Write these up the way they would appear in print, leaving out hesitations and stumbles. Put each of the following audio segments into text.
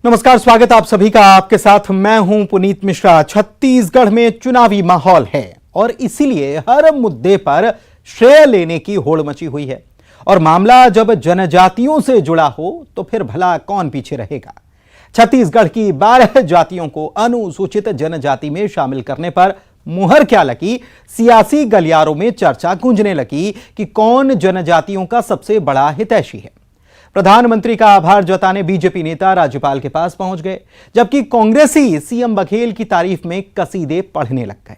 नमस्कार, स्वागत आप सभी का। आपके साथ मैं हूं पुनीत मिश्रा। छत्तीसगढ़ में चुनावी माहौल है और इसीलिए हर मुद्दे पर श्रेय लेने की होड़ मची हुई है। और मामला जब जनजातियों से जुड़ा हो तो फिर भला कौन पीछे रहेगा। छत्तीसगढ़ की 12 जातियों को अनुसूचित जनजाति में शामिल करने पर मुहर क्या लगी, सियासी गलियारों में चर्चा गूंजने लगी कि कौन जनजातियों का सबसे बड़ा हितैषी है। प्रधानमंत्री का आभार जताने बीजेपी नेता राज्यपाल के पास पहुंच गए, जबकि कांग्रेसी सीएम बघेल की तारीफ में कसीदे पढ़ने लग गए।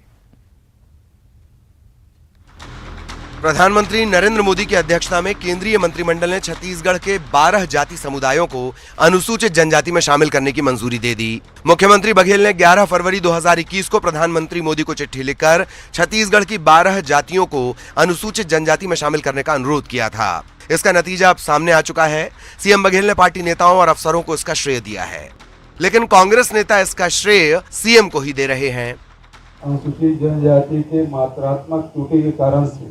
प्रधानमंत्री नरेंद्र मोदी की अध्यक्षता में केंद्रीय मंत्रिमंडल ने छत्तीसगढ़ के 12 जाति समुदायों को अनुसूचित जनजाति में शामिल करने की मंजूरी दे दी। मुख्यमंत्री बघेल ने 11 फरवरी 2021 को प्रधानमंत्री मोदी को चिट्ठी लिखकर छत्तीसगढ़ की 12 जातियों को अनुसूचित जनजाति में शामिल करने का अनुरोध किया था। इसका नतीजा अब सामने आ चुका है। सीएम बघेल ने पार्टी नेताओं और अफसरों को इसका श्रेय दिया है, लेकिन कांग्रेस नेता इसका श्रेय सीएम को ही दे रहे हैं। अनुसूचित जनजाति के मात्रात्मक त्रुटि के कारण से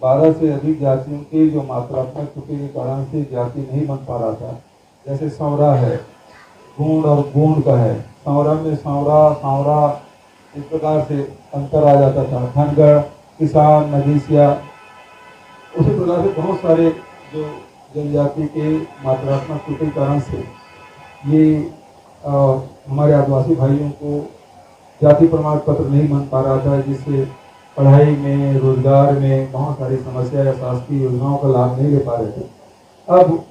12 से अधिक जातियों की जो मात्रात्मक त्रुटि के कारण से जाति नहीं बन पा रहा था। जैसे सौरा है, गोंड और गोंड का है, सौरा में सौरा इस प्रकार से अंतर आ जाता था। धनगढ़, किसान, नगीसिया, उसी प्रकार से बहुत सारे जो जनजाति के मात्रात्मक त्रुटि के कारण से ये हमारे आदिवासी भाइयों को जाति प्रमाण पत्र नहीं बन पा रहा था, जिससे पढ़ाई में, रोजगार में बहुत सारी समस्या या शासकीय योजनाओं का लाभ नहीं ले पा रहे थे। अब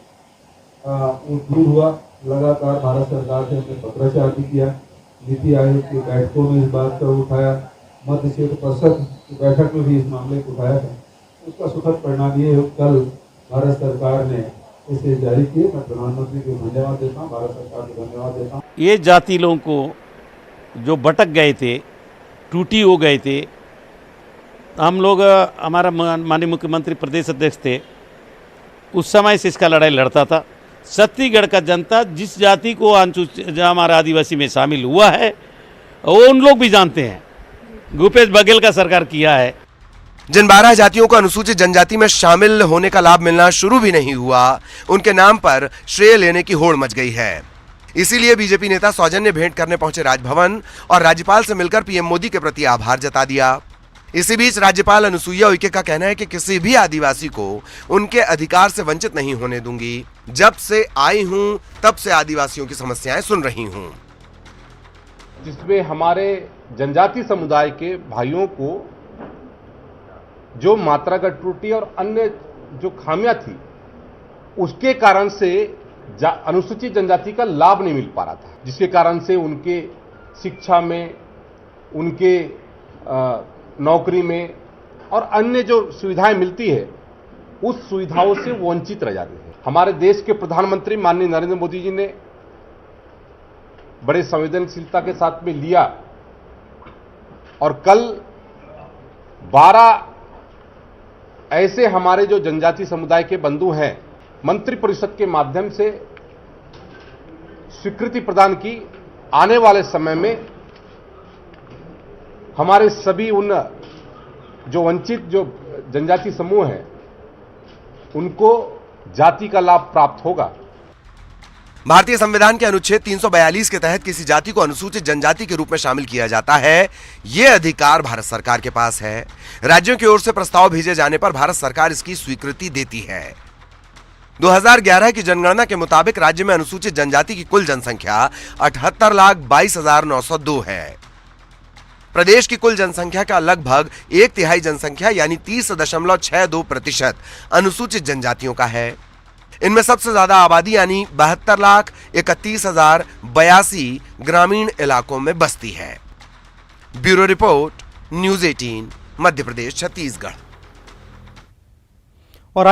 वो दूर हुआ। लगातार भारत सरकार से हमने पत्राचार भी किया, नीति आयोग की बैठकों में इस बात का उठाया, मध्य क्षेत्र परिषद की बैठक में भी इस मामले को उठाया था। उसका सुखद परिणाम ये कल भारत सरकार ने इसे जारी किए। मैं प्रधानमंत्री को धन्यवाद देता हूँ, भारत सरकार को धन्यवाद देता हूँ। ये जाति लोगों को जो भटक गए थे, टूटी हो गए थे, हम लोग, हमारा माननीय मुख्यमंत्री प्रदेश अध्यक्ष थे, उस समय से इसका लड़ाई लड़ता था। छत्तीसगढ़ का जनता जिस जाति को हमारा आदिवासी में शामिल हुआ है वो उन लोग भी जानते हैं। भूपेश बघेल का सरकार किया है। जिन 12 जातियों को अनुसूचित जनजाति में शामिल होने का लाभ मिलना शुरू भी नहीं हुआ, उनके नाम पर श्रेय लेने की होड़ मच गई है। इसीलिए बीजेपी नेता सौजन्य भेंट करने पहुंचे राजभवन और राज्यपाल से मिलकर पीएम मोदी के प्रति आभार जता दिया। इसी बीच राज्यपाल अनुसुईया उइके का कहना है कि किसी भी आदिवासी को उनके अधिकार से वंचित नहीं होने दूंगी। जब से आई हूं तब से आदिवासियों की समस्याएं सुन रही हूं। जिसमें हमारे जनजाति समुदाय के भाइयों को जो मात्रागत त्रुटि और अन्य जो खामियां थी, उसके कारण से अनुसूचित जनजाति का लाभ नहीं मिल पा रहा था, जिसके कारण से उनके शिक्षा में, उनके नौकरी में और अन्य जो सुविधाएं मिलती है, उस सुविधाओं से वंचित रह जाते हैं। हमारे देश के प्रधानमंत्री माननीय नरेंद्र मोदी जी ने बड़े संवेदनशीलता के साथ में लिया और कल 12 ऐसे हमारे जो जनजाति समुदाय के बंधु हैं, मंत्रि परिषद के माध्यम से स्वीकृति प्रदान की। आने वाले समय में हमारे सभी उन जो वंचित जो जनजाति समूह हैं, उनको जाति का लाभ प्राप्त होगा। भारतीय संविधान के अनुच्छेद 342 के तहत किसी जाति को अनुसूचित जनजाति के रूप में शामिल किया जाता है। यह अधिकार भारत सरकार के पास है। राज्यों की ओर से प्रस्ताव भेजे जाने पर भारत सरकार इसकी स्वीकृति देती है। 2011 की जनगणना के मुताबिक राज्य में अनुसूचित जनजाति की कुल जनसंख्या 78,22,902 है। प्रदेश की कुल जनसंख्या का लगभग 1/3 जनसंख्या यानी 30.62% अनुसूचित जनजातियों का है। इनमें सबसे ज्यादा आबादी यानी 72,31,082 ग्रामीण इलाकों में बसती है। Bureau report, news 18, Madhya Pradesh, Chhattisgarh.